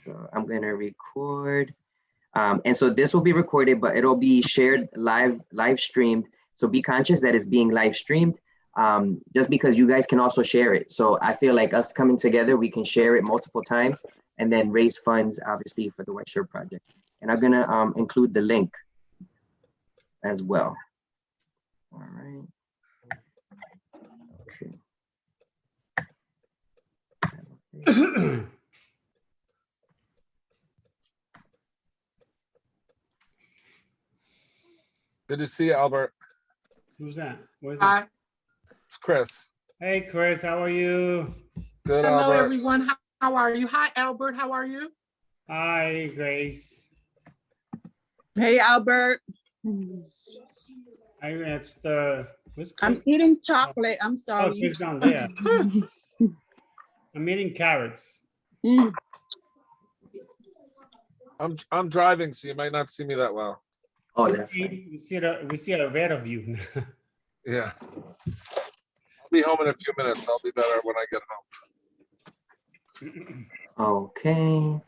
So I'm gonna record. And so this will be recorded, but it'll be shared live streamed. So be conscious that it's being live streamed, just because you guys can also share it. So I feel like us coming together, we can share it multiple times and then raise funds, obviously, for the White Shirt Project. And I'm gonna include the link as well. All right. Okay. Good to see you, Albert. Who's that? Where's Hi. that? It's Chris. Hey, Chris, how are you? Good, Hello, Albert. everyone. How are you? Hi, Albert. How are you? Hi, Grace. Hey, Albert. It's the. Where's I'm Chris? eating chocolate. I'm Oh, sorry. Chris down there. I'm eating carrots. Mm. I'm driving, so you might not see me that well. Oh, that's fine. We see a red of you. Yeah. I'll be home in a few minutes. I'll be better when I get home. Okay.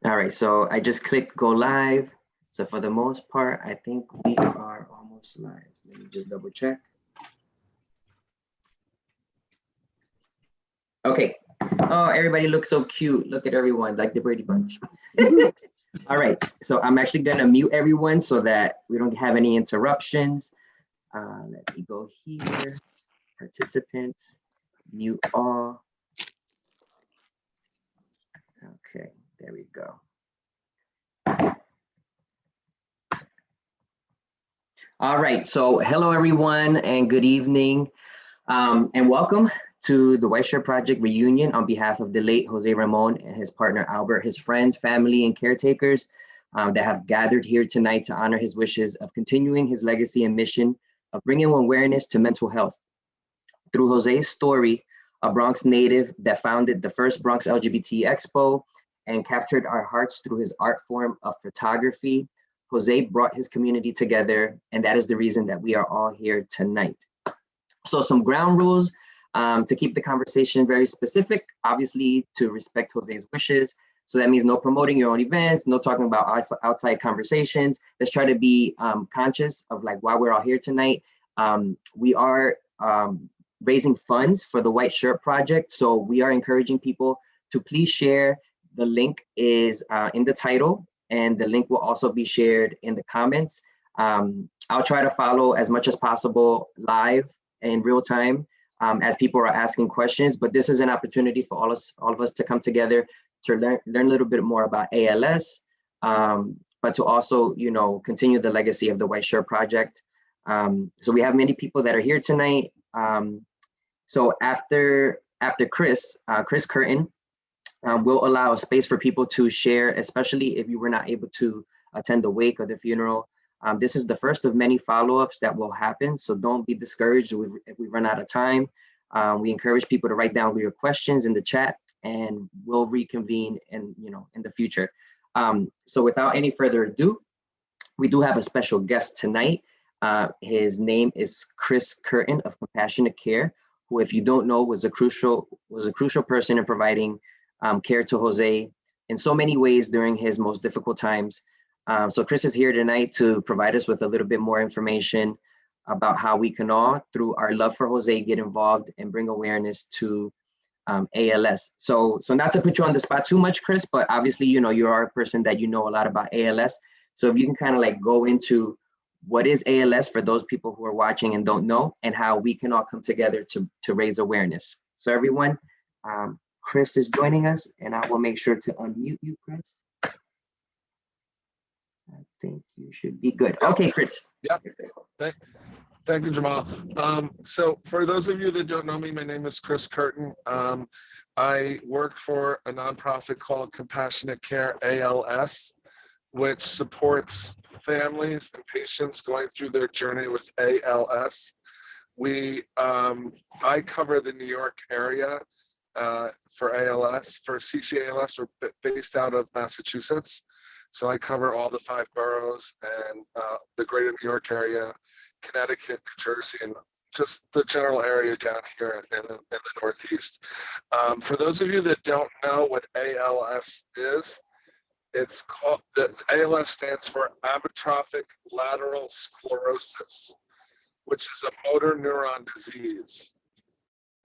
All right, so I just clicked go live. So for the most part, I think we are almost live. Let me just double check. Okay. Oh, everybody looks so cute. Look at everyone, like the Brady Bunch. All right, so I'm actually gonna mute everyone so that we don't have any interruptions. Let me go here, participants, mute all. Okay, there we go. All right, so hello everyone and good evening, and welcome to the White Shirt Project reunion on behalf of the late Jose Ramon and his partner Albert, his friends, family, and caretakers that have gathered here tonight to honor his wishes of continuing his legacy and mission of bringing awareness to mental health. Through Jose's story, a Bronx native that founded the first Bronx LGBT Expo and captured our hearts through his art form of photography, Jose brought his community together, and that is the reason that we are all here tonight. So some ground rules to keep the conversation very specific, obviously to respect Jose's wishes. So that means no promoting your own events, no talking about outside conversations. Let's try to be conscious of like why we're all here tonight. We are raising funds for the White Shirt Project. So we are encouraging people to please share. The link is in the title, and the link will also be shared in the comments. I'll try to follow as much as possible live in real time as people are asking questions, but this is an opportunity for all of us to come together to learn a little bit more about ALS, but to also, continue the legacy of the White Shirt Project. So we have many people that are here tonight. So after Chris Curtin, we'll allow a space for people to share, especially if you were not able to attend the wake or the funeral. This is the first of many follow-ups that will happen, so don't be discouraged if we run out of time. We encourage people to write down your questions in the chat, and we'll reconvene in the future. So without any further ado, we do have a special guest tonight. His name is Chris Curtin of Compassionate Care, who, if you don't know, was a crucial person in providing care to Jose in so many ways during his most difficult times. So Chris is here tonight to provide us with a little bit more information about how we can all, through our love for Jose, get involved and bring awareness to ALS. So not to put you on the spot too much, Chris, but obviously, you are a person that a lot about ALS. So if you can kind of like go into what is ALS for those people who are watching and don't know, and how we can all come together to raise awareness. So everyone, Chris is joining us, and I will make sure to unmute you, Chris. I think you should be good. Okay, Chris. Yeah. Thank you, Jamal. So for those of you that don't know me, my name is Chris Curtin. I work for a nonprofit called Compassionate Care ALS, which supports families and patients going through their journey with ALS. I cover the New York area for ALS. For CCALS, we're based out of Massachusetts. So I cover all the 5 boroughs and the greater New York area, Connecticut, New Jersey, and just the general area down here in the Northeast. For those of you that don't know what ALS is, it's called, the ALS stands for amyotrophic lateral sclerosis, which is a motor neuron disease.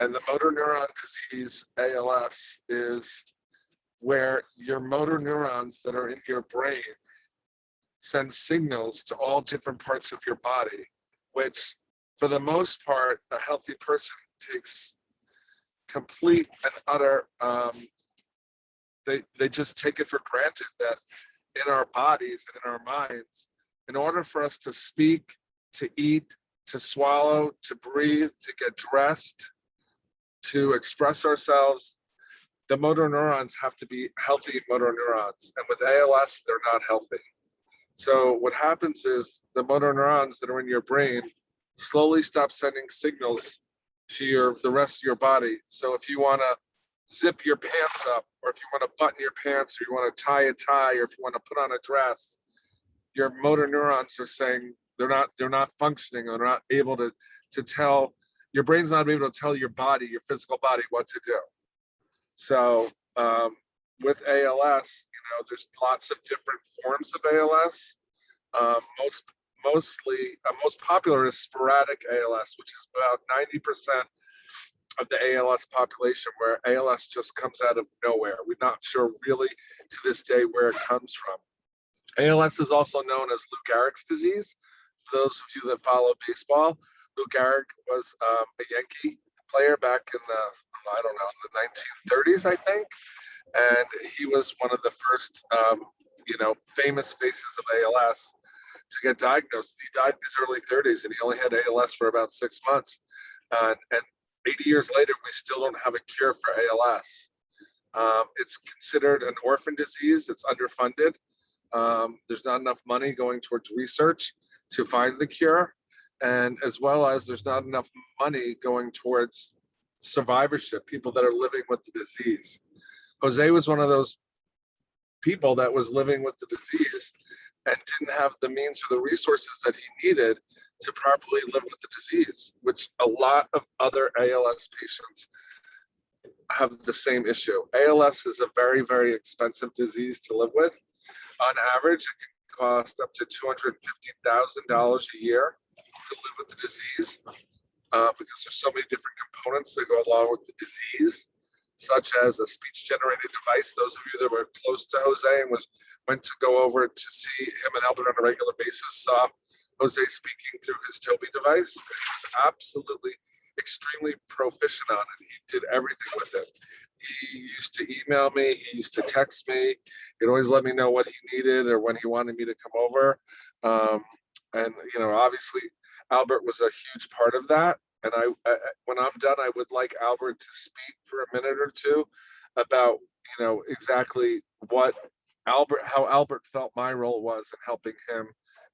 And the motor neuron disease, ALS, is where your motor neurons that are in your brain send signals to all different parts of your body, which for the most part, a healthy person takes complete and utter, they just take it for granted that in our bodies and in our minds, in order for us to speak, to eat, to swallow, to breathe, to get dressed, to express ourselves, the motor neurons have to be healthy motor neurons. And with ALS, they're not healthy. So what happens is the motor neurons that are in your brain slowly stop sending signals to the rest of your body. So if you want to zip your pants up, or if you want to button your pants, or you want to tie a tie, or if you want to put on a dress, your motor neurons are saying they're not functioning, or they're not able to tell, your brain's not able to tell your body, your physical body, what to do. So with ALS, there's lots of different forms of ALS. Most popular is sporadic ALS, which is about 90% of the ALS population, where ALS just comes out of nowhere. We're not sure really to this day where it comes from. ALS is also known as Lou Gehrig's disease. For those of you that follow baseball, Lou Gehrig was a Yankee player back in the 1930s, I think. And he was one of the first, famous faces of ALS to get diagnosed. He died in his early 30s, and he only had ALS for about 6 months. And 80 years later, we still don't have a cure for ALS. It's considered an orphan disease. It's underfunded. There's not enough money going towards research to find the cure. And as well as there's not enough money going towards survivorship, people that are living with the disease. Jose was one of those people that was living with the disease and didn't have the means or the resources that he needed to properly live with the disease, which a lot of other ALS patients have the same issue. ALS is a very, very expensive disease to live with. On average, it can cost up to $250,000 a year to live with the disease, because there's so many different components that go along with the disease, such as a speech-generated device. Those of you that were close to Jose and went to go over to see him and Albert on a regular basis saw Jose speaking through his Toby device. He was absolutely extremely proficient on it. He did everything with it. He used to email me. He used to text me. He'd always let me know what he needed or when he wanted me to come over. And obviously, Albert was a huge part of that. And when I'm done, I would like Albert to speak for a minute or two about, exactly how Albert felt my role was in helping him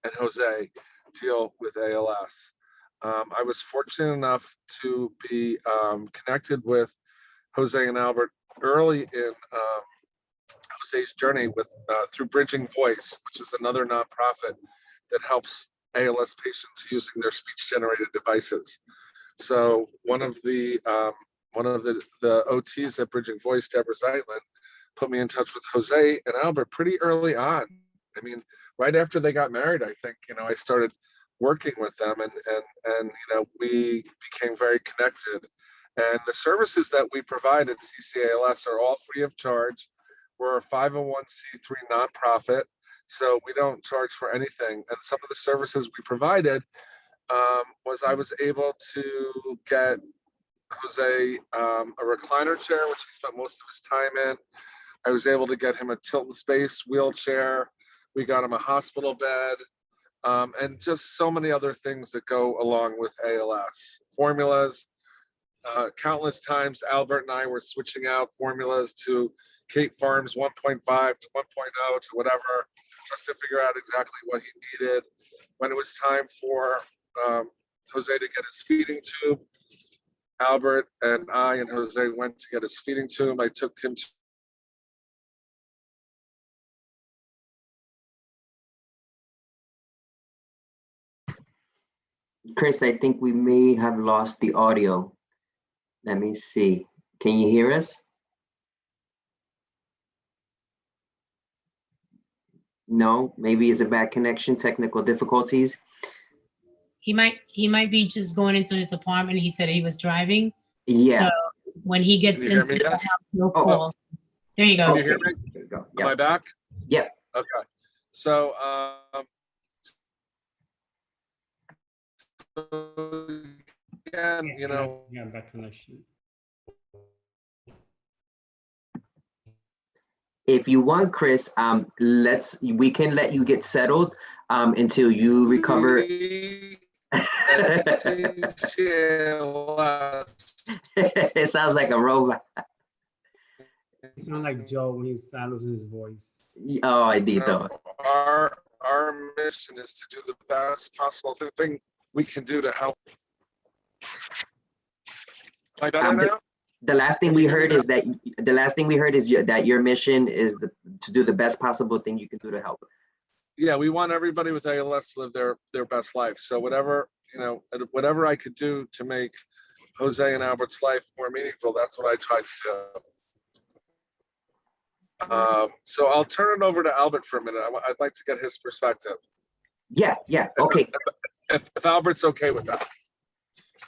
and Jose deal with ALS. I was fortunate enough to be connected with Jose and Albert early in Jose's journey through Bridging Voice, which is another nonprofit that helps ALS patients using their speech-generated devices. So one of the OTs at Bridging Voice, Deborah Zeitlin, put me in touch with Jose and Albert pretty early on. I mean, right after they got married, I think, I started working with them, and we became very connected. And the services that we provide at CCALS are all free of charge. We're a 501c3 nonprofit, so we don't charge for anything. And some of the services we provided was I was able to get Jose a recliner chair, which he spent most of his time in. I was able to get him a tilt in space wheelchair. We got him a hospital bed, and just so many other things that go along with ALS. Formulas. Countless times, Albert and I were switching out formulas to Kate Farms 1.5 to 1.0 to whatever, just to figure out exactly what he needed. When it was time for Jose to get his feeding tube, Albert and I and Jose went to get his feeding tube. I took him to Chris, I think we may have lost the audio. Let me see. Can you hear us? No, maybe it's a bad connection, technical difficulties. He might be just going into his apartment. He said he was driving. Yeah. So when he gets Can you hear into me the yet? house, he'll Oh, call. There you go. Can you hear me? There you go. Am I Yep. back? Yep. Okay. So, again, you know, Yeah, bad connection. If you want, Chris, we can let you get settled until you recover. It sounds like a robot. It sounds like Joe when he started losing his voice. Oh, I You did know, though. our mission is to do the best possible thing we can do to help. Am I better now? The last thing we heard is that that your mission is to do the best possible thing you can do to help. Yeah, we want everybody with ALS to live their best life. So whatever, you know, whatever I could do to make Jose and Albert's life more meaningful, that's what I tried to do. So I'll turn it over to Albert for a minute. I'd like to get his perspective. Yeah, okay. If Albert's okay with that.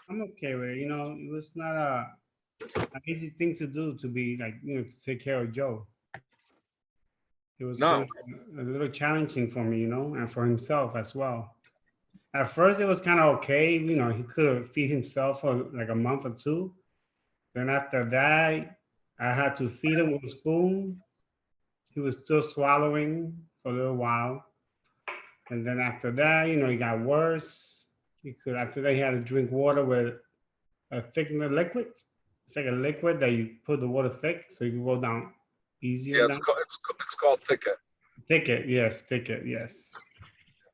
I'm okay with it. You know, it was not an easy thing to do, to be like, you know, to take care of Joe. It was No. kind of a little challenging for me, you know, and for himself as well. At first, it was kind of okay. You know, he could feed himself for like a month or two. Then after that, I had to feed him with a spoon. He was still swallowing for a little while. And then after that, you know, it got worse. After that, he had to drink water with a thickener liquid. It's like a liquid that you put the water thick so you can go down easier. Yeah, down. it's called thicket. Thicket, yes.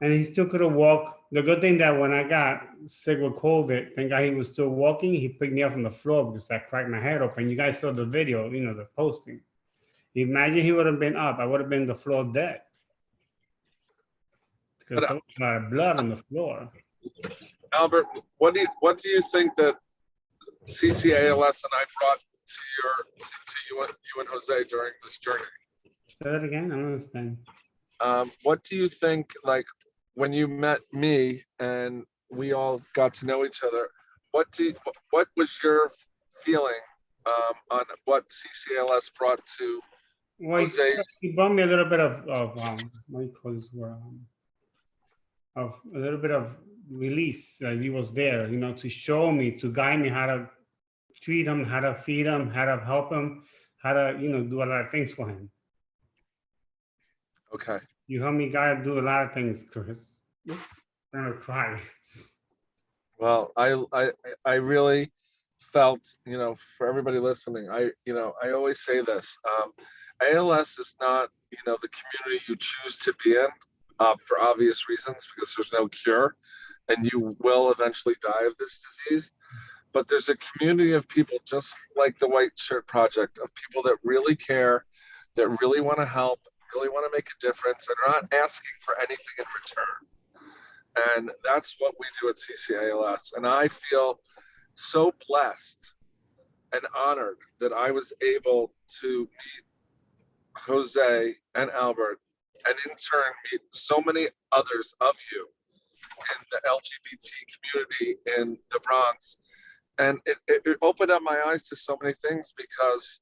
And he still couldn't walk. The good thing that when I got sick with COVID, thank God he was still walking. He picked me up from the floor because I cracked my head open. You guys saw the video, you know, the posting. Imagine he would have been up. I would have been on the floor dead. Because there was a lot of blood on the floor. Albert, what do you think that CCALS and I brought to you and Jose during this journey? Say that again? I don't understand. What do you think, like, when you met me and we all got to know each other, what was your feeling on what CCALS brought to Jose's? He brought me a little bit of what do you call this word? Of a little bit of release. He was there, you know, to show me, to guide me how to treat him, how to feed him, how to help him, how to, you know, do a lot of things for him. Okay. You helped me, God, do a lot of things, Chris. I'm gonna cry. Well, I really felt, you know, for everybody listening, I always say this, ALS is not, you know, the community you choose to be in for obvious reasons, because there's no cure and you will eventually die of this disease. But there's a community of people just like the White Shirt Project, of people that really care, that really want to help, really want to make a difference, and are not asking for anything in return. And that's what we do at CCALS. And I feel so blessed and honored that I was able to meet Jose and Albert, and in turn meet so many others of you in the LGBT community in the Bronx. And it opened up my eyes to so many things, because,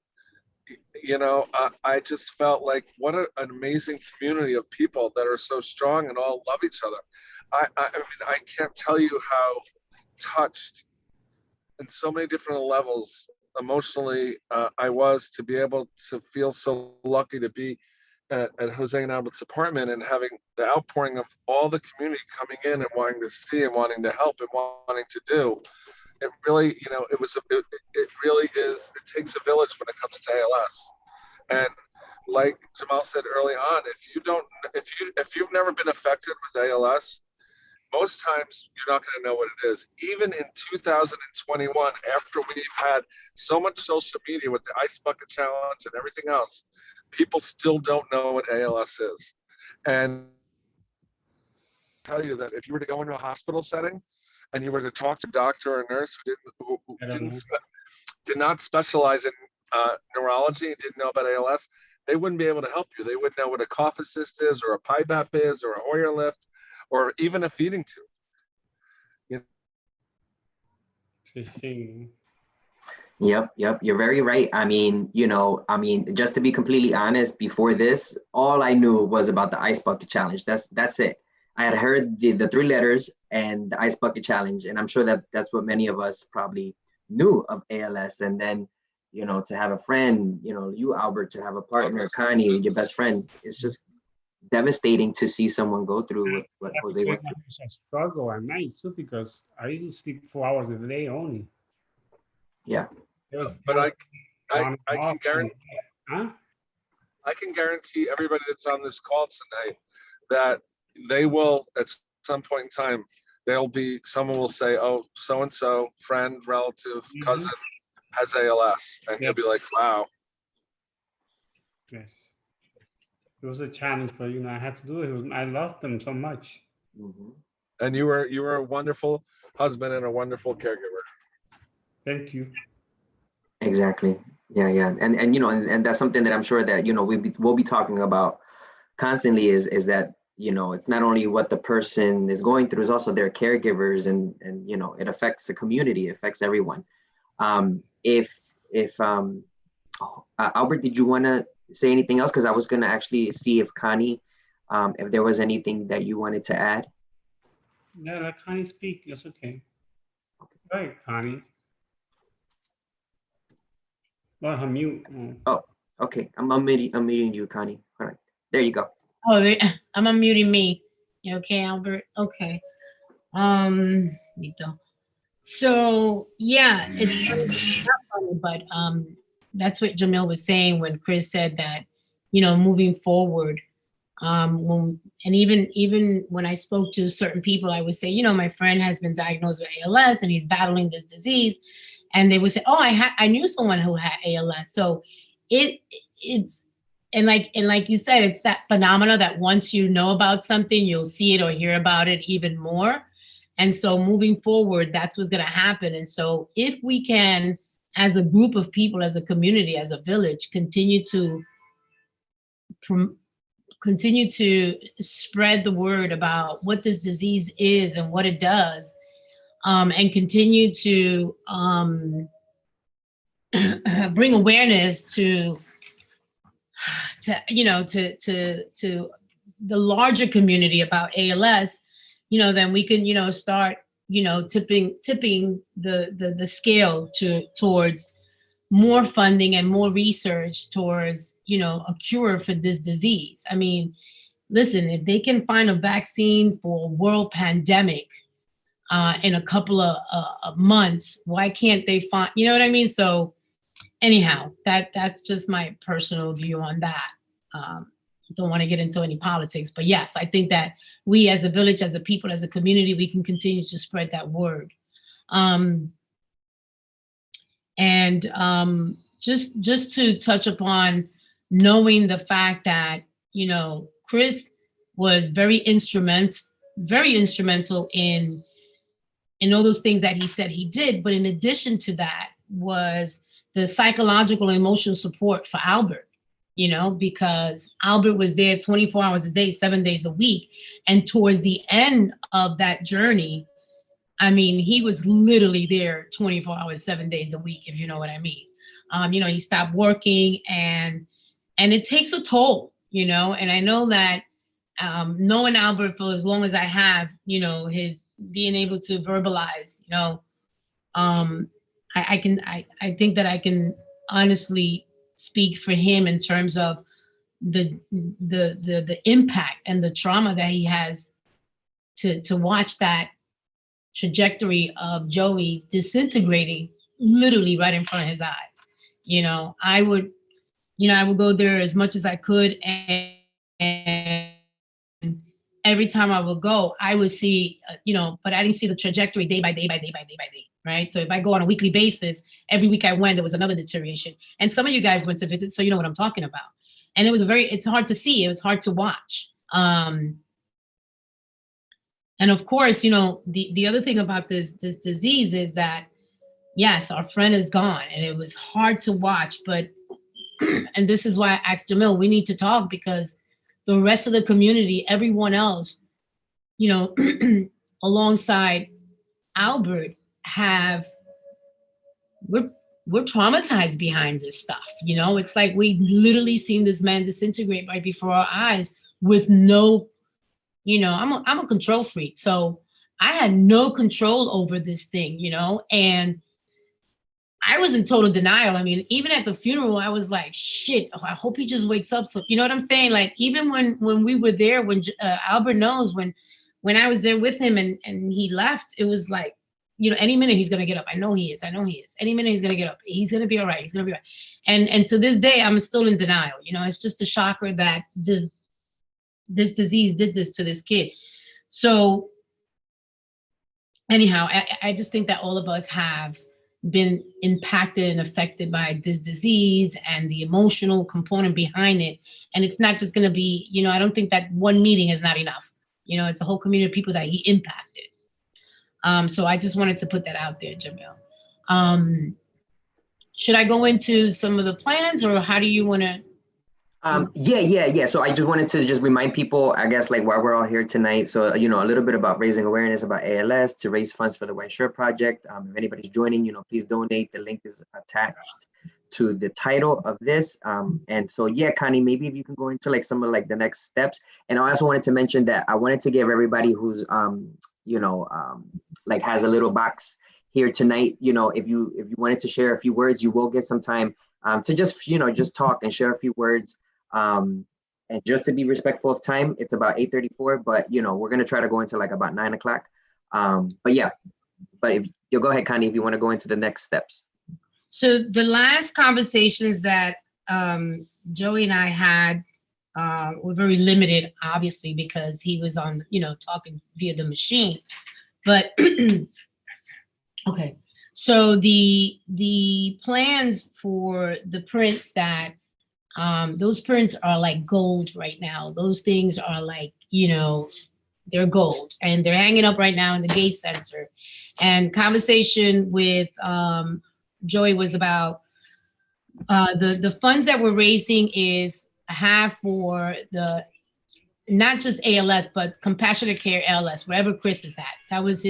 you know, I just felt like what an amazing community of people that are so strong and all love each other. I mean, I can't tell you how touched in so many different levels emotionally I was to be able to feel so lucky to be at Jose and Albert's apartment, and having the outpouring of all the community coming in and wanting to see and wanting to help and wanting to do. It really, you know, it really is, it takes a village when it comes to ALS. And like Jamal said early on, if you've never been affected with ALS, most times you're not going to know what it is. Even in 2021, after we've had so much social media with the Ice Bucket Challenge and everything else, people still don't know what ALS is. And I tell you that if you were to go into a hospital setting and you were to talk to a doctor or a nurse who I don't know. did not specialize in neurology and didn't know about ALS, they wouldn't be able to help you. They wouldn't know what a cough assist is, or a PIBAP is, or a Hoyer lift, or even a feeding tube. Interesting. Yep, you're very right. I mean, just to be completely honest, before this, all I knew was about the ice bucket challenge. That's it. I had heard the 3 letters and the ice bucket challenge, and I'm sure that that's what many of us probably knew of ALS. And then, to have a friend, you, Albert, to have a partner, Connie, your best friend, it's just devastating to see someone go through what Jose went through. I struggle at night too, because I used to sleep 4 hours a day only. Yeah. It was But I can guarantee, huh? I can guarantee everybody that's on this call tonight that they will, at some point in time, someone will say, oh, so-and-so, friend, relative, cousin has ALS. And you'll be like, wow. Yes. It was a challenge, but I had to do it. I loved them so much. Mm-hmm. And you were a wonderful husband and a wonderful caregiver. Thank you. Exactly. Yeah. And and that's something that I'm sure that, we'll be talking about constantly is that, it's not only what the person is going through, it's also their caregivers, and it affects the community, it affects everyone. Albert, did you want to say anything else? Because I was going to actually see if Connie, if there was anything that you wanted to add. Yeah, let Connie speak. It's okay. Go ahead, Connie. Well, her mute. Oh, okay. I'm unmuting you, Connie. All right. There you go. Oh, I'm unmuting me. You okay, Albert? Okay. Listo. So yeah, it's not funny, but that's what Jomil was saying when Chris said that, moving forward, and even when I spoke to certain people, I would say, my friend has been diagnosed with ALS and he's battling this disease, and they would say, oh, I knew someone who had ALS. So it's and like you said, it's that phenomena that once you know about something, you'll see it or hear about it even more. And so moving forward, that's what's going to happen. And so if we can, as a group of people, as a community, as a village, continue to spread the word about what this disease is and what it does, and continue to bring awareness to the larger community about ALS, then we can, start, tipping the scale towards more funding and more research towards, a cure for this disease. I mean, listen, if they can find a vaccine for a world pandemic in a couple of months, why can't they find, you know what I mean? So anyhow, that's just my personal view on that. Don't want to get into any politics, but yes, I think that we as a village, as a people, as a community, we can continue to spread that word. Just to touch upon knowing the fact that, Chris was very instrumental in all those things that he said he did. But in addition to that was the psychological and emotional support for Albert, because Albert was there 24 hours a day, 7 days a week. And towards the end of that journey, I mean, he was literally there 24 hours, 7 days a week, if you know what I mean. He stopped working, and it takes a toll, and I know that knowing Albert for as long as I have, his being able to verbalize, I think that I can honestly speak for him in terms of the impact and the trauma that he has to watch that trajectory of Joey disintegrating literally right in front of his eyes. I would go there as much as I could, and every time I would go, I would see, but I didn't see the trajectory day by day, right? So if I go on a weekly basis, every week I went, there was another deterioration. And some of you guys went to visit, so you know what I'm talking about. And it's hard to see, it was hard to watch. And And of course, you know, the other thing about this disease is that, yes, our friend is gone and it was hard to watch, but, and this is why I asked Jomil, we need to talk, because the rest of the community, everyone else, you know, alongside Albert we're traumatized behind this stuff. You know, it's like we literally seen this man disintegrate right before our eyes with no, you know, I'm a control freak. So I had no control over this thing, you know, and I was in total denial. I mean, even at the funeral, I was like, shit, oh, I hope he just wakes up. So, you know what I'm saying? Like, even when we were there, when Albert knows, when I was there with him and he left, it was like, you know, any minute he's going to get up. I know he is. Any minute he's going to get up. He's going to be all right. He's going to be all right. And to this day, I'm still in denial. You know, it's just a shocker that this disease did this to this kid. So anyhow, I just think that all of us have been impacted and affected by this disease and the emotional component behind it. And it's not just going to be, you know, I don't think that one meeting is not enough. You know, it's a whole community of people that he impacted. So I just wanted to put that out there, Jomil. Should I go into some of the plans, or how do you want to? Yeah. So I just wanted to just remind people, I guess, like why we're all here tonight. So, you know, a little bit about raising awareness about ALS to raise funds for the White Shirt Project. If anybody's joining, you know, please donate. The link is attached to the title of this. And so, yeah, Connie, maybe if you can go into like some of like the next steps. And I also wanted to mention that I wanted to give everybody who's, you know, like has a little box here tonight, you know, if you wanted to share a few words, you will get some time to just, you know, just talk and share a few words. And just to be respectful of time, it's about 8:34, but you know, we're gonna try to go into like about 9 o'clock. But yeah, but if you'll go ahead, Connie, if you want to go into the next steps. So the last conversations that Joey and I had were very limited, obviously, because he was on, you know, talking via the machine. But okay, so the plans for the prints that those prints are like gold right now. Those things are like, you know, they're gold, and they're hanging up right now in the Gay Center. And conversation with Joey was about the funds that we're raising is half for the, not just ALS, but compassionate care ALS, wherever Chris is at. That was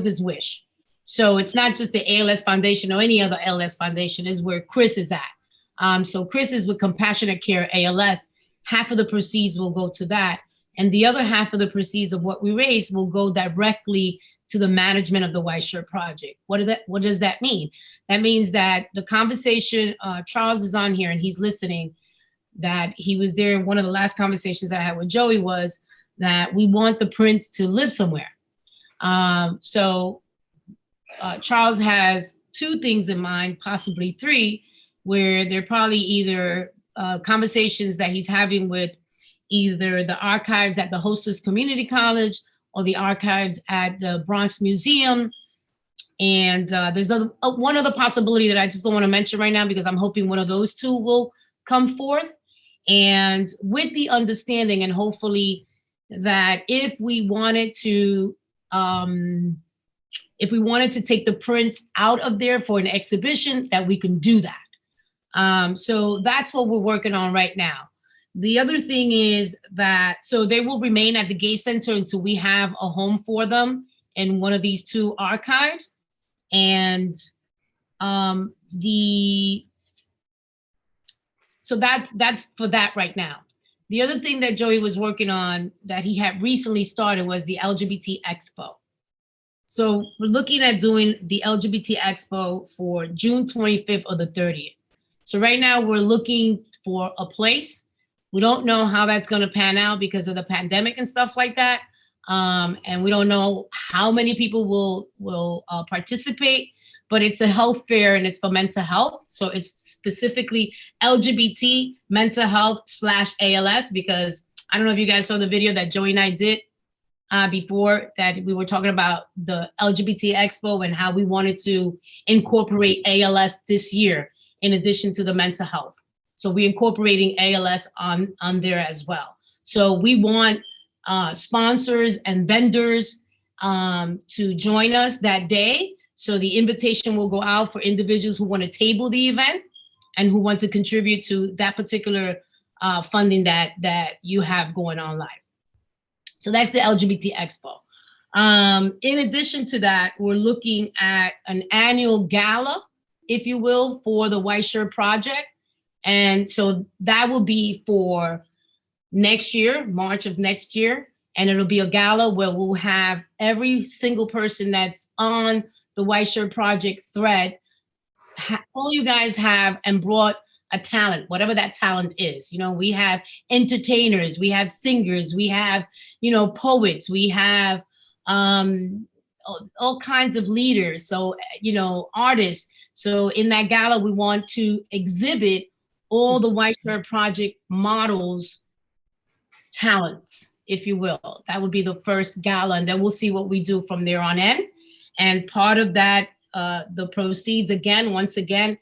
his wish. So it's not just the ALS Foundation or any other ALS Foundation, is where Chris is at. So Chris is with Compassionate Care ALS. Half of the proceeds will go to that. And the other half of the proceeds of what we raise will go directly to the management of the White Shirt Project. What does that mean? That means that the conversation, Charles is on here and he's listening, that he was there. One of the last conversations I had with Joey was that we want the prints to live somewhere. So Charles has 2 things in mind, possibly 3, where they're probably either conversations that he's having with either the archives at the Hostess Community College or the archives at the Bronx Museum. And there's one other possibility that I just don't want to mention right now, because I'm hoping one of those 2 will come forth. And with the understanding, and hopefully that if we wanted to take the prints out of there for an exhibition, that we can do that. So that's what we're working on right now. The other thing is that, so they will remain at the Gay Center until we have a home for them in one of these 2 archives. And so that's for that right now. The other thing that Joey was working on that he had recently started was the LGBT Expo. So we're looking at doing the LGBT Expo for June 25th or the 30th. So right now we're looking for a place. We don't know how that's going to pan out because of the pandemic and stuff like that. And we don't know how many people will participate, but it's a health fair and it's for mental health. So it's specifically LGBT mental health / ALS, because I don't know if you guys saw the video that Joey and I did before, that we were talking about the LGBT Expo and how we wanted to incorporate ALS this year in addition to the mental health. So we're incorporating ALS on there as well. So we want sponsors and vendors to join us that day. So the invitation will go out for individuals who want to table the event and who want to contribute to that particular funding that you have going on live. So that's the LGBT Expo. In addition to that, we're looking at an annual gala, if you will, for the White Shirt Project. And so that will be for next year, March of next year. And it'll be a gala where we'll have every single person that's on the White Shirt Project thread. All you guys have and brought a talent, whatever that talent is. You know, we have entertainers, we have singers, we have, you know, poets, we have all kinds of leaders. So, you know, artists. So in that gala, we want to exhibit all the White Shirt Project models' talents, if you will. That would be the first gala, and then we'll see what we do from there on in. And part of that, the proceeds, again, once again,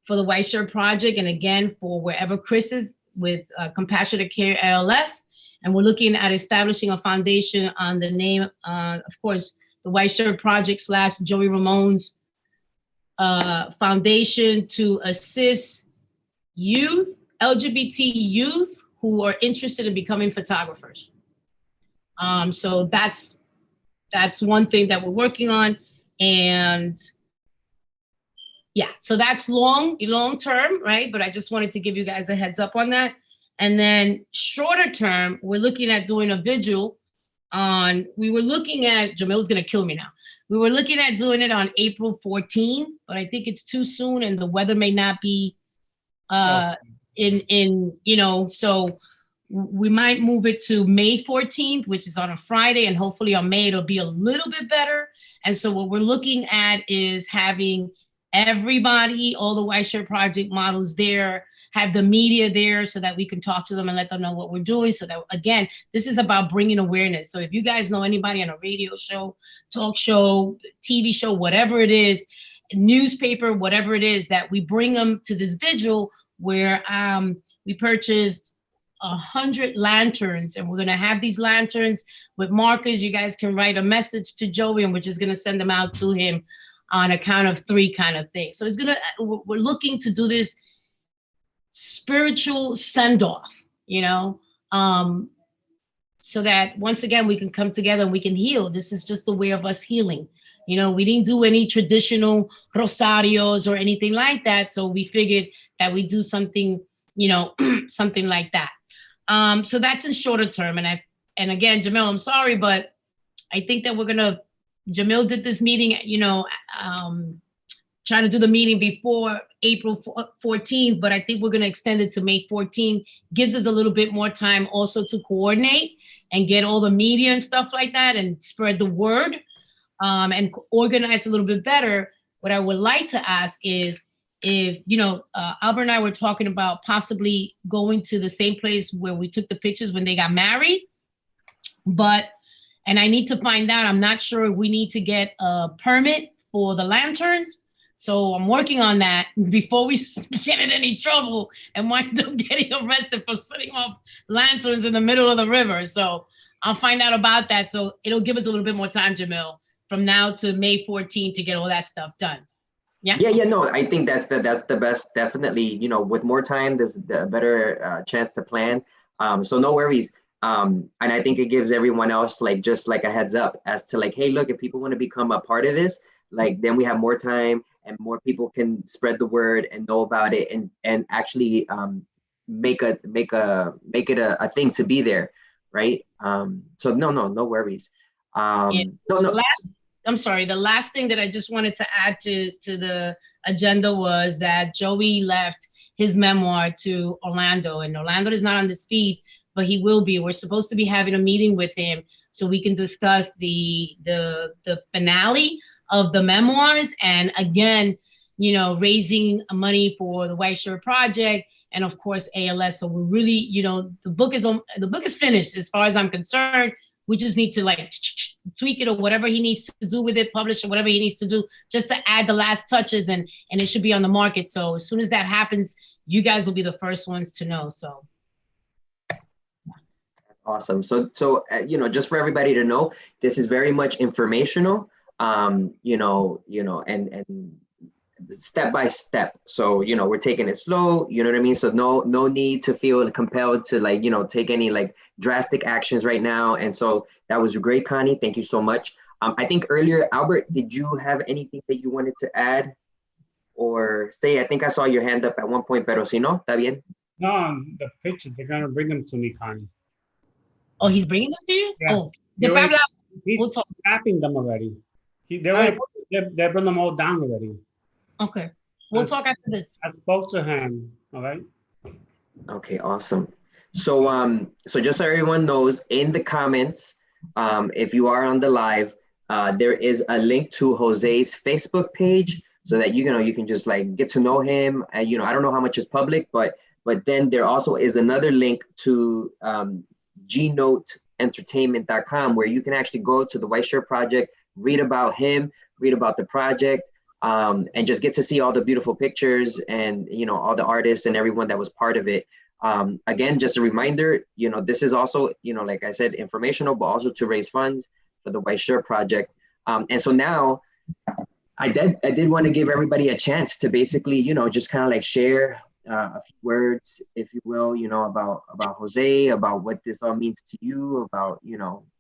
for the White Shirt Project, and again, for wherever Chris is with Compassionate Care ALS. And we're looking at establishing a foundation on the name, of course, the White Shirt Project / Joey Ramon's foundation to assist youth, LGBT youth who are interested in becoming photographers. So that's one thing that we're working on. And yeah, so that's long term, right? But I just wanted to give you guys a heads up on that. And then shorter term, we're looking at doing a vigil on, we were looking at, Jomil's gonna kill me now. We were looking at doing it on April 14, but I think it's too soon and the weather may not be in, you know, so we might move it to May 14th, which is on a Friday, and hopefully on May it'll be a little bit better. And so what we're looking at is having everybody, all the White Shirt Project models there, have the media there so that we can talk to them and let them know what we're doing. So that, again, this is about bringing awareness. So if you guys know anybody on a radio show, talk show, TV show, whatever it is, newspaper, whatever it is, that we bring them to this vigil where we purchased 100 lanterns, and we're going to have these lanterns with markers. You guys can write a message to Joey, and we're just going to send them out to him on a count of 3 kind of thing. So it's we're looking to do this spiritual send-off, you know, so that once again we can come together and we can heal. This is just a way of us healing. You know, we didn't do any traditional rosarios or anything like that, so we figured that we do something, you know, something like that. So that's in shorter term. And again, Jomil, I'm sorry, but I think that we're gonna, Jomil did this meeting, you know, trying to do the meeting before April 14th, but I think we're gonna extend it to May 14th. Gives us a little bit more time also to coordinate and get all the media and stuff like that and spread the word and organize a little bit better. What I would like to ask is, if, you know, Albert and I were talking about possibly going to the same place where we took the pictures when they got married, and I need to find out, I'm not sure if we need to get a permit for the lanterns. So I'm working on that before we get in any trouble and wind up getting arrested for setting off lanterns in the middle of the river. So I'll find out about that. So it'll give us a little bit more time, Jomil, from now to May 14th to get all that stuff done. Yeah. Yeah. No, I think that's the best. Definitely, you know, with more time, there's a better chance to plan. So no worries. And I think it gives everyone else just a heads up as to hey, look, if people want to become a part of this, then we have more time and more people can spread the word and know about it and actually make it a thing to be there, right? So no worries. I'm sorry, the last thing that I just wanted to add to the agenda was that Joey left his memoir to Orlando, and Orlando is not on this feed, but he will be. We're supposed to be having a meeting with him so we can discuss the finale of the memoirs, and again, you know, raising money for the White Shirt Project and of course ALS. So we're really, you know, the book is finished as far as I'm concerned. We just need to tweak it or whatever he needs to do with it, publish or whatever he needs to do, just to add the last touches, and it should be on the market. So as soon as that happens, you guys will be the first ones to know. So. Awesome. So, just for everybody to know, this is very much informational, and step by step. So, we're taking it slow, you know what I mean? So no need to feel compelled to take any drastic actions right now. And so that was great, Connie. Thank you so much. I think earlier, Albert, did you have anything that you wanted to add or say? I think I saw your hand up at one point, pero si no, está bien. No, the pictures, they're gonna bring them to me, Connie. Oh, he's bringing them to you? Yeah. Oh, we'll He's talk. tapping them already. They Alright. bring them all down already. Okay. We'll talk after this. I spoke to him, all right? Okay, awesome. So just so everyone knows, in the comments, if you are on the live, there is a link to Jose's Facebook page so that you can just get to know him. I don't know how much is public, but then there also is another link to gnoteentertainment.com where you can actually go to the White Shirt Project, read about him, read about the project, and just get to see all the beautiful pictures and all the artists and everyone that was part of it. Again, just a reminder, this is also, like I said, informational, but also to raise funds for the White Shirt Project. And so now I did want to give everybody a chance to basically, just kind of share a few words, if you will, about Jose, about what this all means to you, about,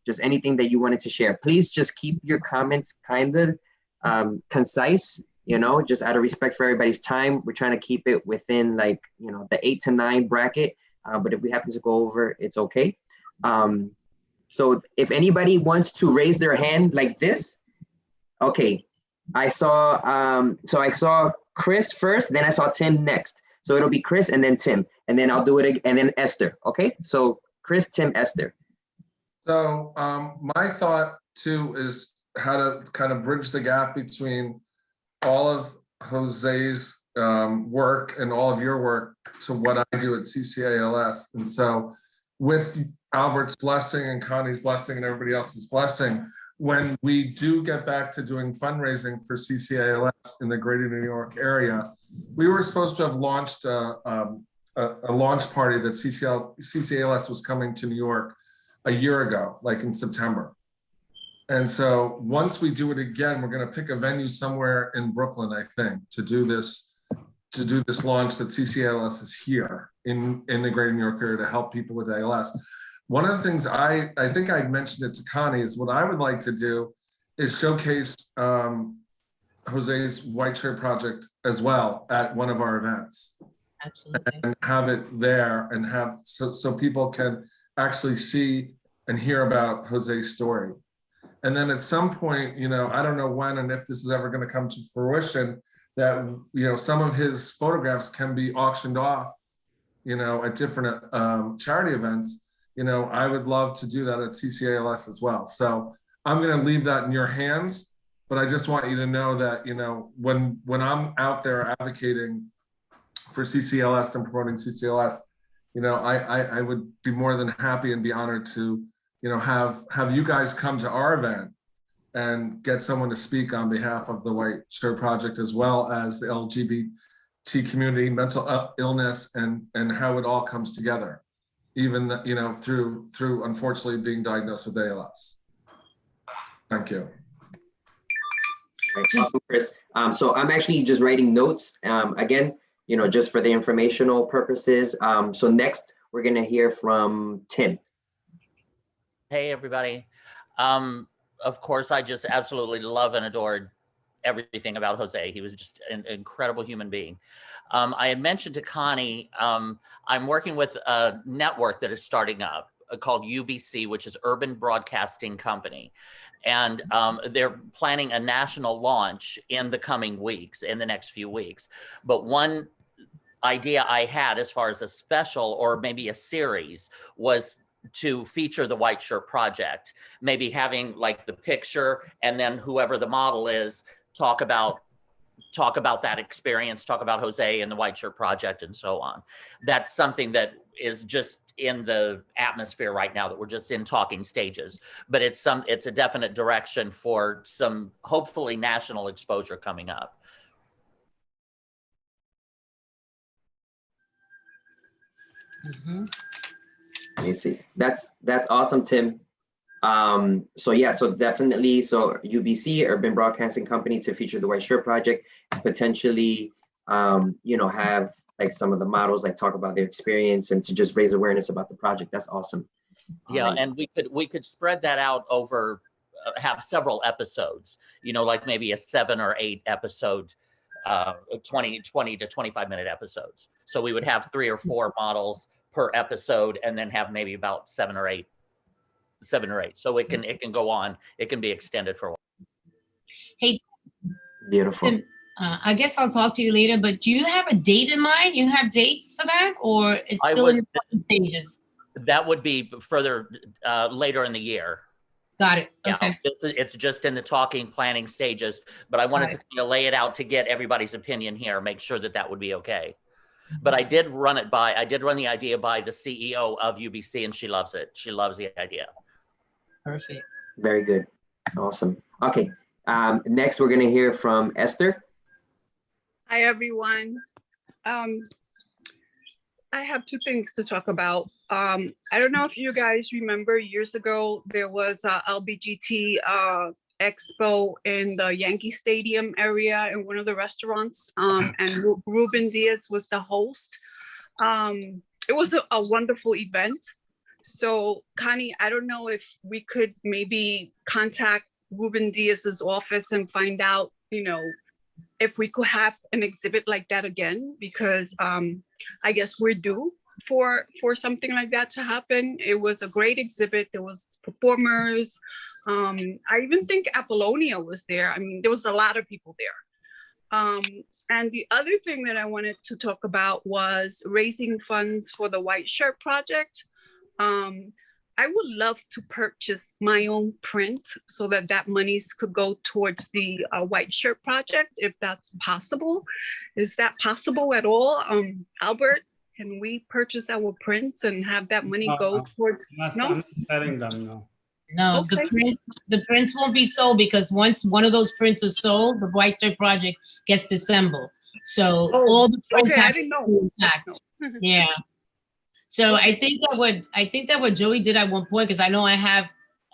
just anything that you wanted to share. Please just keep your comments kind of concise, just out of respect for everybody's time. We're trying to keep it within the 8 to 9 bracket. But if we happen to go over, it's okay. So if anybody wants to raise their hand like this, okay. I saw Chris first, then I saw Tim next. So it'll be Chris and then Tim, and then I'll do it again, and then Esther. Okay, so Chris, Tim, Esther. So my thought too is how to kind of bridge the gap between all of Jose's work and all of your work to what I do at CCALS. And so with Albert's blessing and Connie's blessing and everybody else's blessing, when we do get back to doing fundraising for CCALS in the greater New York area, we were supposed to have launched a launch party that CCALS was coming to New York a year ago, like in September. And so once we do it again, we're going to pick a venue somewhere in Brooklyn, I think, to do this launch that CCALS is here in the greater New York area to help people with ALS. One of the things I think I mentioned it to Connie is what I would like to do is showcase Jose's White Shirt Project as well at one of our events. Absolutely. And have it there and have so people can actually see and hear about Jose's story. And then at some point, I don't know when and if this is ever going to come to fruition, that some of his photographs can be auctioned off, at different charity events. I would love to do that at CCALS as well. So I'm going to leave that in your hands, but I just want you to know that, when I'm out there advocating for CCALS and promoting CCALS, I would be more than happy and be honored to, have you guys come to our event and get someone to speak on behalf of the White Shirt Project, as well as the LGBT community, mental illness, and how it all comes together, even through unfortunately being diagnosed with ALS. Thank you. All right, awesome, Chris. So I'm actually just writing notes again, just for the informational purposes. So next we're gonna hear from Tim. Hey, everybody. Of course, I just absolutely love and adored everything about Jose. He was just an incredible human being. I had mentioned to Connie, I'm working with a network that is starting up called UBC, which is Urban Broadcasting Company. And they're planning a national launch in the coming weeks, in the next few weeks. But one idea I had as far as a special or maybe a series was to feature the White Shirt Project, maybe having like the picture and then whoever the model is talk about that experience, talk about Jose and the White Shirt Project and so on. That's something that is just in the atmosphere right now, that we're just in talking stages, but it's a definite direction for some hopefully national exposure coming up. I see. That's awesome, Tim. So yeah, so definitely, so UBC, Urban Broadcasting Company, to feature the White Shirt Project, potentially, you know, have like some of the models like talk about their experience and to just raise awareness about the project. That's awesome. Yeah, and we could spread that out over, have several episodes, you know, like maybe a 7 or 8 episode, 20 to 25-minute episodes. So we would have 3 or 4 models per episode, and then have maybe about 7 or 8. So it can go on. It can be extended for a while. Hey, Beautiful. Tim, I guess I'll talk to you later, but do you have a date in mind? You have dates for that, or it's still in the planning stages? That would be further later in the year. Got it. Yeah, Okay. it's just in the talking planning stages, but I wanted to kind of lay it out to get everybody's opinion here, make sure that that would be okay. But I did run the idea by the CEO of UBC, and she loves it. She loves the idea. Perfect. Very good. Awesome. Okay. Next, we're going to hear from Esther. Hi, everyone. I have 2 things to talk about. I don't know if you guys remember years ago, there was a LBGT expo in the Yankee Stadium area in one of the restaurants, and Ruben Diaz was the host. It was a wonderful event. So Connie, I don't know if we could maybe contact Ruben Diaz's office and find out, you know, if we could have an exhibit like that again, because I guess we're due for something like that to happen. It was a great exhibit. There was performers. I even think Apollonia was there. I mean, there was a lot of people there. And the other thing that I wanted to talk about was raising funds for the White Shirt Project. I would love to purchase my own print so that monies could go towards the White Shirt Project, if that's possible. Is that possible at all? Albert, can we purchase our prints and have that money go towards? I'm No? not selling them, no. No, Okay. the prints won't be sold, because once one of those prints is sold, the White Shirt Project gets disassembled. So all the prints okay, I have didn't to know. be intact. Yeah. So I think that what Joey did at one point, because I know I have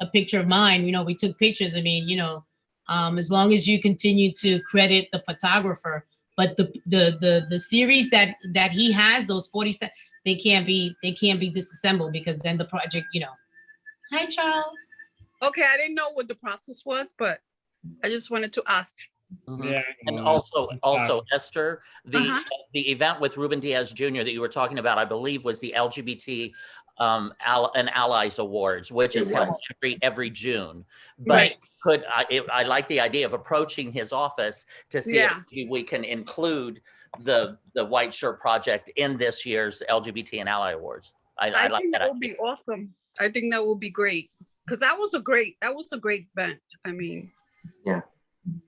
a picture of mine, you know, we took pictures. I mean, you know, as long as you continue to credit the photographer, but the series that he has, those 47, they can't be disassembled, because then the project, you know. Hi, Charles. Okay, I didn't know what the process was, but I just wanted to ask. Mhm. Yeah. And no, also Esther, Uh-huh. the event with Ruben Diaz Jr. that you were talking about, I believe, was the LGBT and Allies Awards, which is held every June. But Right. I like the idea of approaching his office to see if we can include the White Shirt Project in this year's LGBT and Ally Awards. I like think that that would idea. be awesome. I think that would be great, because that was a great event. I mean, Yeah.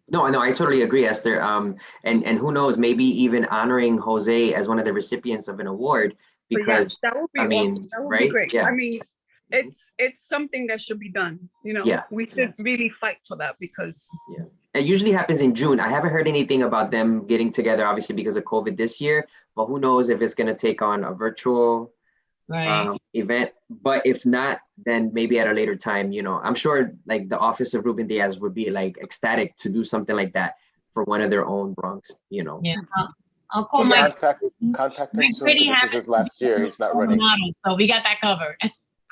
No, I totally agree, Esther. And who knows, maybe even honoring Jose as one of the recipients of an award, but because yes, that would be I mean, awesome. That would right? be great. Yeah. I mean, it's something that should be done. You know, Yeah. we should really fight for that, because It usually happens in June. I haven't heard anything about them getting together, obviously because of COVID this year, but who knows if it's going to take on a virtual event. But if not, then maybe at a later time, you know, I'm sure like the office of Ruben Diaz would be like ecstatic to do something like that for one of their own Bronx, you know. Yeah, I'll call my Contact him soon, because this is his last year. He's not running. So we got that covered.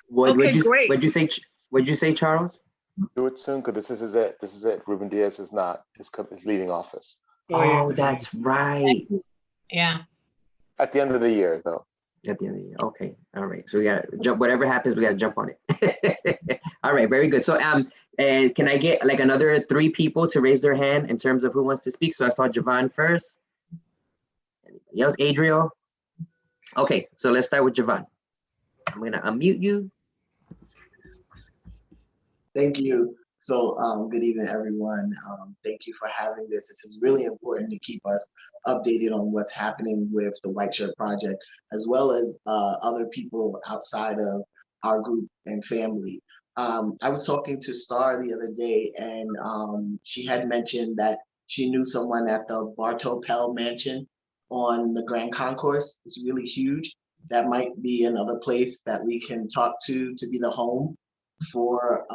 What'd you say, Charles? Do it soon, because this is it. This is it. Ruben Diaz is leaving office. Oh, that's right. Yeah. At the end of the year, though. At the end of the year. Okay. All right. So we got to jump, whatever happens, we got to jump on it. All right. Very good. So, and can I get like another 3 people to raise their hand in terms of who wants to speak? So I saw Javon first. Anybody else? Adriel? Okay. So let's start with Javon. I'm going to unmute you. Thank you. So good evening, everyone. Thank you for having this. This is really important to keep us updated on what's happening with the White Shirt Project, as well as other people outside of our group and family. I was talking to Star the other day, and she had mentioned that she knew someone at the Bartopel Mansion on the Grand Concourse. It's really huge. that might be another place that we can talk to be the home for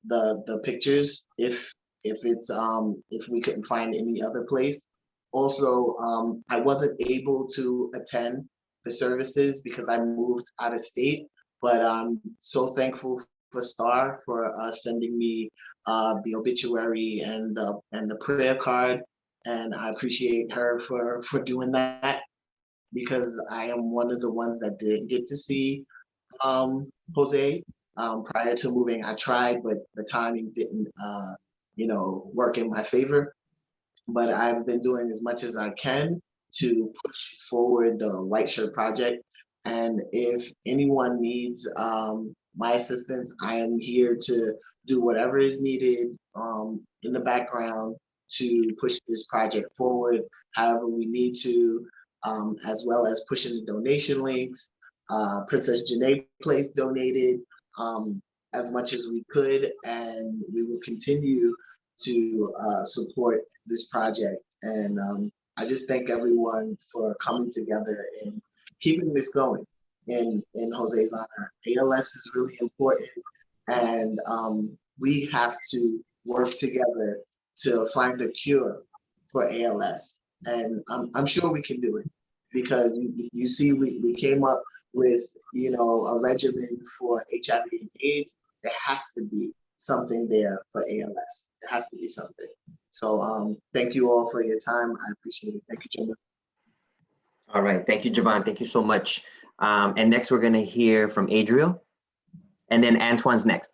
the pictures if we couldn't find any other place. Also, I wasn't able to attend the services because I moved out of state, but I'm so thankful for Star for sending me the obituary and the prayer card, and I appreciate her for doing that because I am one of the ones that didn't get to see Jose prior to moving. I tried, but the timing didn't work in my favor. But I've been doing as much as I can to push forward the White Shirt Project. And if anyone needs my assistance, I am here to do whatever is needed in the background to push this project forward, however we need to, as well as pushing the donation links. Princess Janae Place donated as much as we could, and we will continue to support this project. And I just thank everyone for coming together and keeping this going in Jose's honor. ALS is really important, and we have to work together to find a cure for ALS. And I'm sure we can do it because you see, we came up with a regimen for HIV and AIDS. There has to be something there for ALS. There has to be something. So thank you all for your time. I appreciate it. Thank you, Jomil. All right, thank you, Javon. Thank you so much. And next we're gonna hear from Adriel, and then Antoine's next.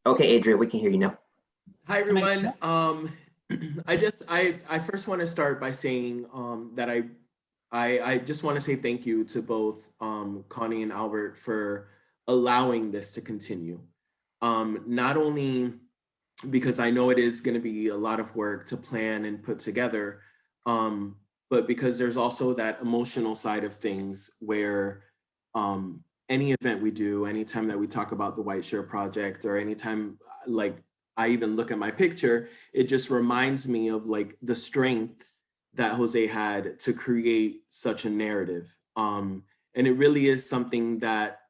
Okay, Adriel, we can hear you now. Hi, everyone. I first want to start by saying that I just want to say thank you to both Connie and Albert for allowing this to continue. Not only because I know it is going to be a lot of work to plan and put together, but because there's also that emotional side of things where any event we do, anytime that we talk about the White Shirt Project, or anytime like I even look at my picture, it just reminds me of like the strength that Jose had to create such a narrative. And it really is something that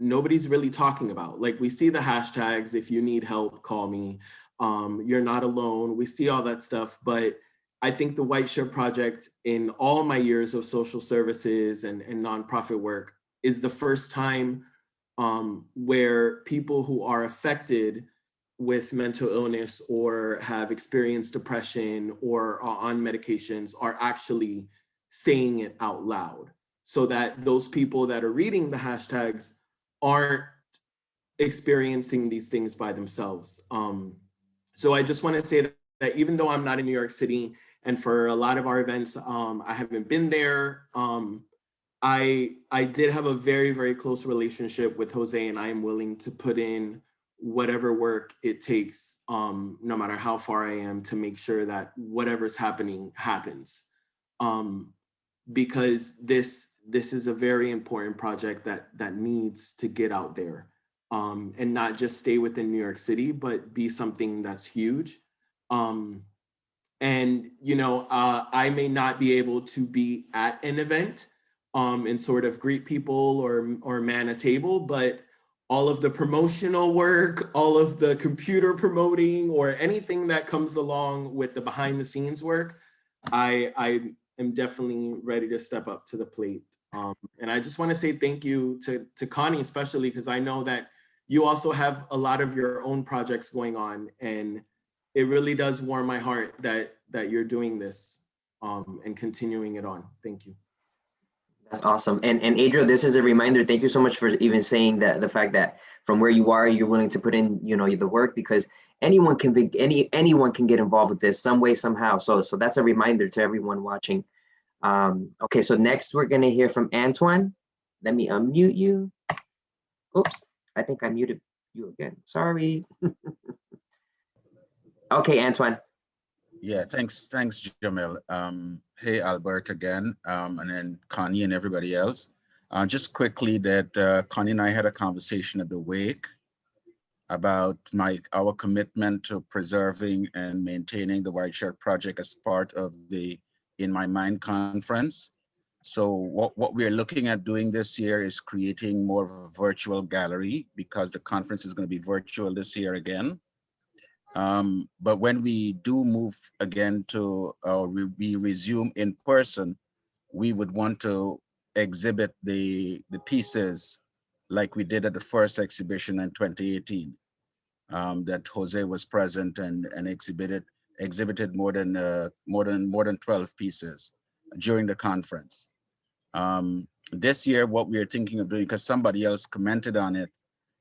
nobody's really talking about. Like, we see the hashtags, if you need help, call me. You're not alone. We see all that stuff, but I think the White Shirt Project, in all my years of social services and nonprofit work, is the first time where people who are affected with mental illness or have experienced depression or are on medications are actually saying it out loud, so that those people that are reading the hashtags aren't experiencing these things by themselves. So I just want to say that even though I'm not in New York City, and for a lot of our events, I haven't been there, I did have a very, very close relationship with Jose, and I am willing to put in whatever work it takes, no matter how far I am, to make sure that whatever's happening happens. Because this is a very important project that needs to get out there, and not just stay within New York City, but be something that's huge. And I may not be able to be at an event and sort of greet people or man a table, but all of the promotional work, all of the computer promoting, or anything that comes along with the behind the scenes work, I am definitely ready to step up to the plate. And I just want to say thank you to Connie, especially because I know that you also have a lot of your own projects going on, and it really does warm my heart that you're doing this and continuing it on. Thank you. That's awesome. And Adriel, this is a reminder. Thank you so much for even saying that, the fact that from where you are, you're willing to put in, the work, because anyone can get involved with this some way, somehow. So that's a reminder to everyone watching. Okay, so next we're gonna hear from Antoine. Let me unmute you. Oops, I think I muted you again. Sorry. Okay, Antoine. Yeah, thanks, Jomil. Hey, Albert again, and then Connie and everybody else. Just quickly, that Connie and I had a conversation at the wake, about our commitment to preserving and maintaining the White Shirt Project as part of the In My Mind conference. So what we're looking at doing this year is creating more of a virtual gallery, because the conference is going to be virtual this year again. But when we do move again to, we resume in person, we would want to exhibit the pieces like we did at the first exhibition in 2018, that Jose was present and exhibited more than 12 pieces during the conference. This year, what we are thinking of doing, because somebody else commented on it,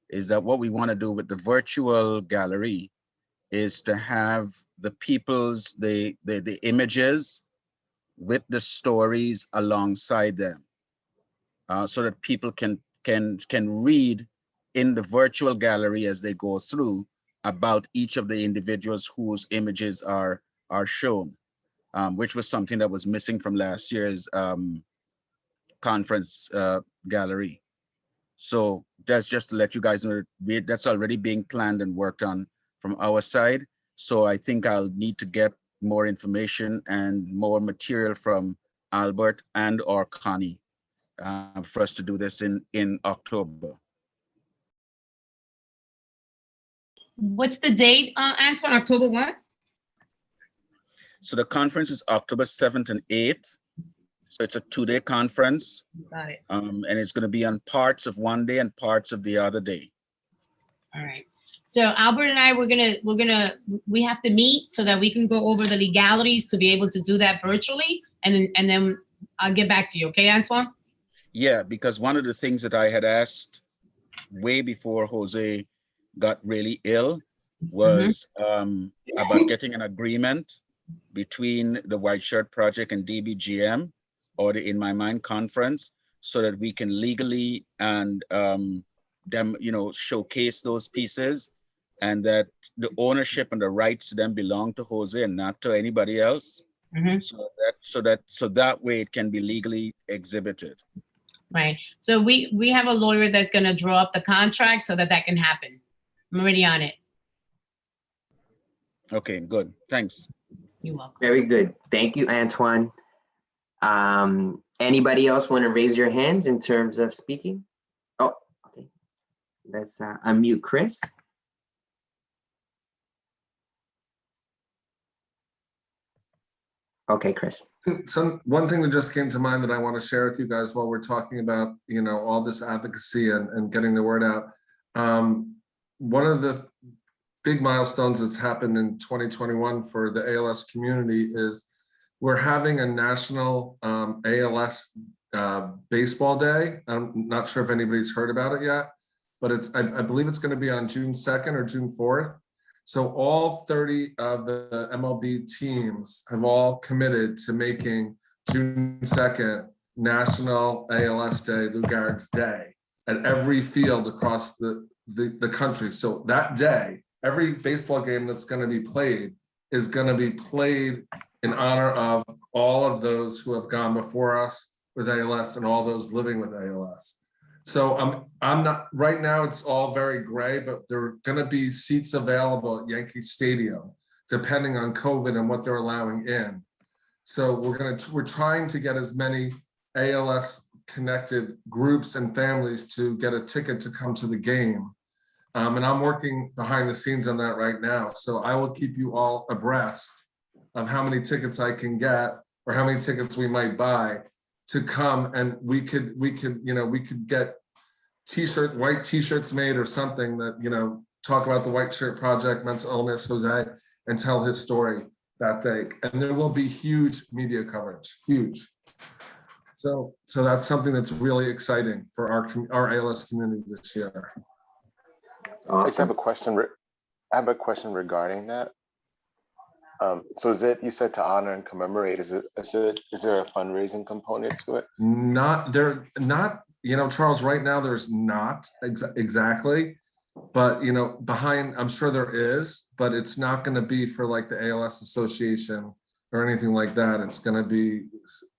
is that what we want to do with the virtual gallery is to have the people's, the images with the stories alongside them, so that people can read in the virtual gallery as they go through about each of the individuals whose images are shown, which was something that was missing from last year's conference gallery. So that's just to let you guys know that that's already being planned and worked on from our side. So I think I'll need to get more information and more material from Albert and or Connie for us to do this in October. What's the date, Antoine? October what? So the conference is October 7th and 8th. So it's a 2-day conference. Got it. And it's going to be on parts of one day and parts of the other day. All right. So Albert and I, we have to meet so that we can go over the legalities to be able to do that virtually. And then I'll get back to you. Okay, Antoine? Yeah, because one of the things that I had asked way before Jose got really ill was about getting an agreement between the White Shirt Project and DBGM, or the In My Mind conference, so that we can legally and showcase those pieces, and that the ownership and the rights to them belong to Jose and not to anybody else. So that way it can be legally exhibited. Right. So we have a lawyer that's going to draw up the contract so that can happen. I'm already on it. Okay, good. Thanks. You're welcome. Very good. Thank you, Antoine. Anybody else want to raise your hands in terms of speaking? Oh, okay. Let's unmute Chris. Okay, Chris. So one thing that just came to mind that I want to share with you guys while we're talking about, all this advocacy and getting the word out. One of the big milestones that's happened in 2021 for the ALS community is we're having a national ALS baseball day. I'm not sure if anybody's heard about it yet, but I believe it's going to be on June 2nd or June 4th. So all 30 of the MLB teams have all committed to making June 2nd National ALS Day, Lou Gehrig's Day, at every field across the country. So that day, every baseball game that's going to be played is going to be played in honor of all of those who have gone before us with ALS and all those living with ALS. So I'm not, right now it's all very gray, but there are going to be seats available at Yankee Stadium, depending on COVID and what they're allowing in. So we're trying to get as many ALS connected groups and families to get a ticket to come to the game. And I'm working behind the scenes on that right now. So I will keep you all abreast of how many tickets I can get or how many tickets we might buy to come, and we could get white t-shirts made or something that, talk about the White Shirt Project, mental illness, Jose, and tell his story that day. And there will be huge media coverage, huge. So that's something that's really exciting for our ALS community this year. Awesome. I just have a question. I have a question regarding that. So is it, you said to honor and commemorate, is there a fundraising component to it? Not, Charles, right now there's not exactly, but behind, I'm sure there is, but it's not going to be for like the ALS Association or anything like that. It's going to be,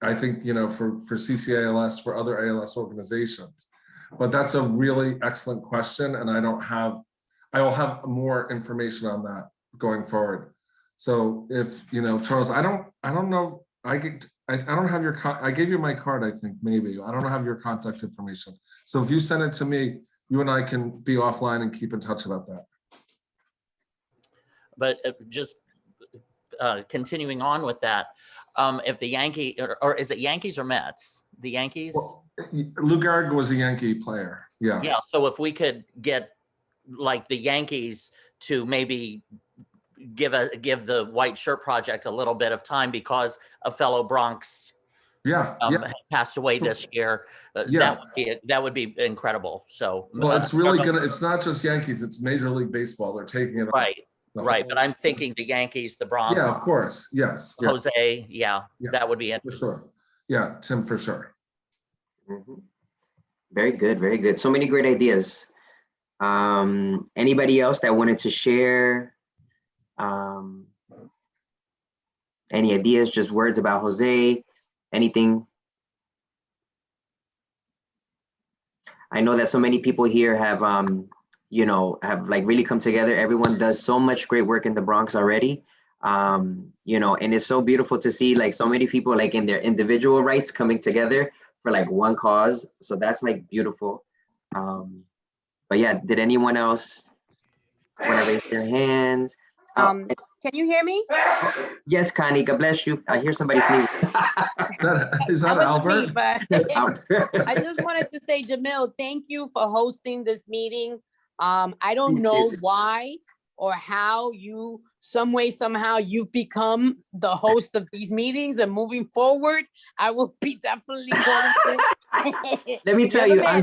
I think, for CCALS, for other ALS organizations. But that's a really excellent question, and I don't have I will have more information on that going forward. So if, you know, Charles, I don't know, I don't have your, I gave you my card, I think, maybe. I don't have your contact information. So if you send it to me, you and I can be offline and keep in touch about that. But just continuing on with that, if the Yankee, or is it Yankees or Mets? The Yankees? Well, Lou Gehrig was a Yankee player. Yeah. Yeah. So if we could get like the Yankees to maybe give the White Shirt Project a little bit of time because a fellow Bronx passed away this year. That would be incredible. So well, it's really gonna. It's not just Yankees. It's Major League Baseball. They're taking it right. on. Right, but I'm thinking the Yankees, the Bronx. Yeah, of course. Yes. Jose, yeah, that would be it. For sure. Yeah, Tim, for sure. Mm-hmm. Very good, very good. So many great ideas. Anybody else that wanted to share any ideas, just words about Jose, anything? I know that so many people here have, you know, have like really come together. Everyone does so much great work in the Bronx already. You know, and it's so beautiful to see like so many people like in their individual rights coming together for like one cause. So that's like beautiful. But yeah, did anyone else want to raise their hands? Can you hear me? Yes, Connie, God bless you. I hear somebody sneezing. Is that Albert? Me, but That's Albert. I just wanted to say, Jomil, thank you for hosting this meeting. I don't know why or how you, some way, somehow you've become the host of these meetings, and moving forward, I will be definitely going to. Let me tell you, I'm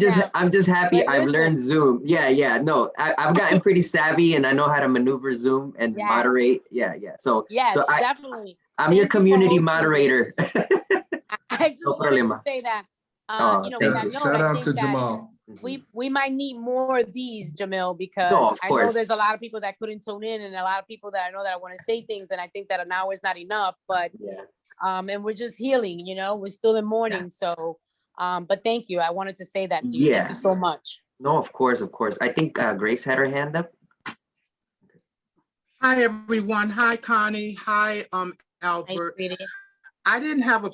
just happy But I've learned Zoom. Yeah. No, I've gotten pretty savvy and I know how to maneuver Zoom and moderate. Yeah. So yes, so definitely. I'm your community moderator. I just wanted to say that. You know, with that note, shout out to Jamal. We might need more of these, Jomil, because I know there's a lot of people that couldn't tune in, and a lot of people that I know that want to say things, and I think that an hour is not enough. But and we're just healing, you know, we're still in mourning. So but thank you. I wanted to say that to you. Thank you so much. No, of course. I think Grace had her hand up. Hi everyone. Hi Connie. Hi Albert. I didn't have a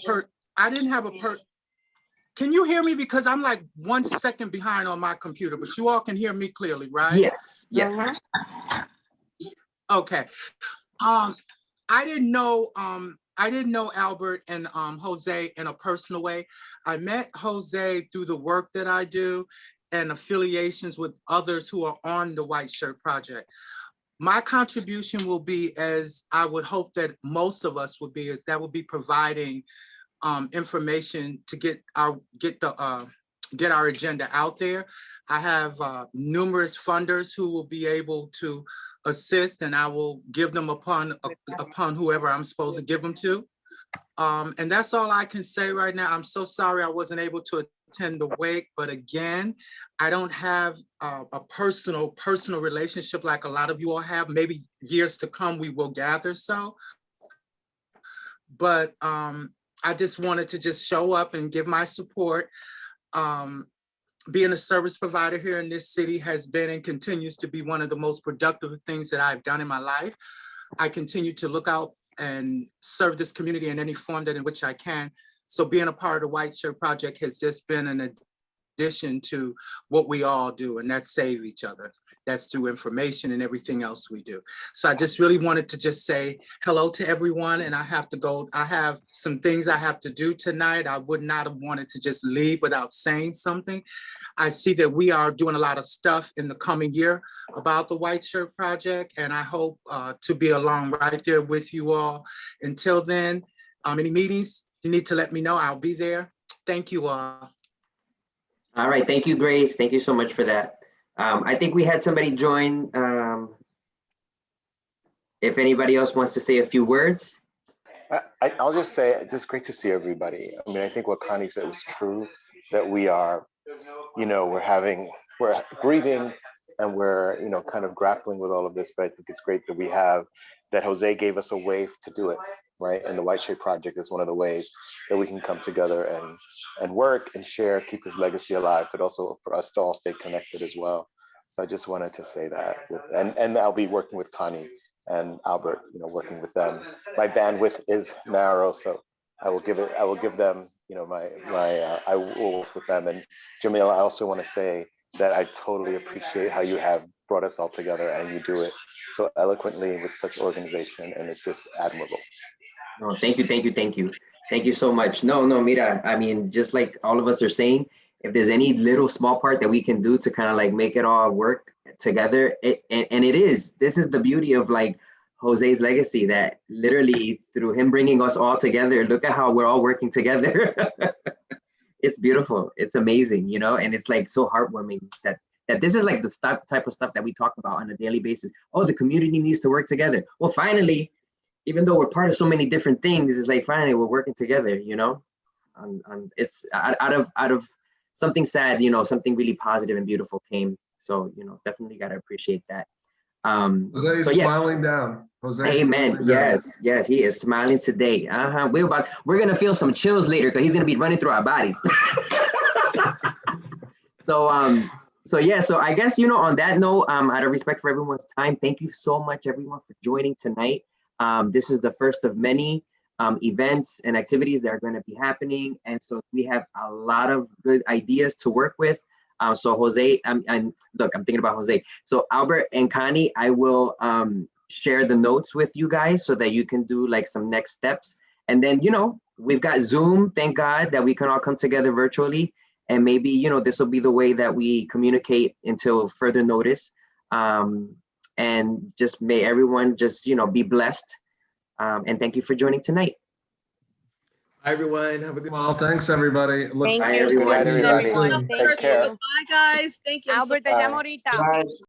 Can you hear me? Because I'm like 1 second behind on my computer, but you all can hear me clearly, right? Yes. Okay. I didn't know Albert and Jose in a personal way. I met Jose through the work that I do and affiliations with others who are on the White Shirt Project. My contribution will be, as I would hope that most of us would be, is that will be providing information to get our agenda out there. I have numerous funders who will be able to assist, and I will give them upon whoever I'm supposed to give them to. And that's all I can say right now. I'm so sorry I wasn't able to attend the wake, but again, I don't have a personal relationship like a lot of you all have. Maybe years to come we will gather so. But I just wanted to just show up and give my support. Being a service provider here in this city has been and continues to be one of the most productive things that I've done in my life. I continue to look out and serve this community in any form that in which I can. So being a part of the White Shirt Project has just been an addition to what we all do, and that's save each other. That's through information and everything else we do. So I just really wanted to just say hello to everyone, and I have to go. I have some things I have to do tonight. I would not have wanted to just leave without saying something. I see that we are doing a lot of stuff in the coming year about the White Shirt Project, and I hope to be along right there with you all. Until then, any meetings, you need to let me know. I'll be there. Thank you all. All right, thank you, Grace. Thank you so much for that. I think we had somebody join. If anybody else wants to say a few words. I'll just say, it's great to see everybody. I mean, I think what Connie said was true, that we are, you know, we're grieving and we're, you know, kind of grappling with all of this, but I think it's great that Jose gave us a way to do it, right? And the White Shirt Project is one of the ways that we can come together and work and share, keep his legacy alive, but also for us to all stay connected as well. So I just wanted to say that, and I'll be working with Connie and Albert, working with them. My bandwidth is narrow, so I will give them, I will work with them. And Jomil, I also want to say that I totally appreciate how you have brought us all together, and you do it so eloquently with such organization, and it's just admirable. No, thank you. Thank you so much. No, mira, I mean, just like all of us are saying, if there's any little small part that we can do to kind of like make it all work together, this is the beauty of like Jose's legacy, that literally through him bringing us all together, look at how we're all working together. It's beautiful. It's amazing, and it's like so heartwarming that this is like the type of stuff that we talk about on a daily basis. Oh, the community needs to work together. Well, finally, even though we're part of so many different things, it's like finally we're working together, it's out of something sad, something really positive and beautiful came. So, definitely got to appreciate that. Jose's so yes. Smiling down. Amen. Yes, he is smiling today. We're gonna feel some chills later because he's gonna be running through our bodies. So I guess, on that note, out of respect for everyone's time, thank you so much, everyone, for joining tonight. This is the first of many events and activities that are going to be happening. And so we have a lot of good ideas to work with. So Jose, and look, I'm thinking about Jose. So Albert and Connie, I will share the notes with you guys so that you can do like some next steps. And then, we've got Zoom, thank God that we can all come together virtually. And maybe, this will be the way that we communicate until further notice. And just may everyone just, be blessed. And thank you for joining tonight. Hi, everyone. Have a good Well, thanks, everybody. Thank you. Good night, everybody. Thank Take care. Bye, guys. Thank you. Albert, te llamo ahorita. Bye.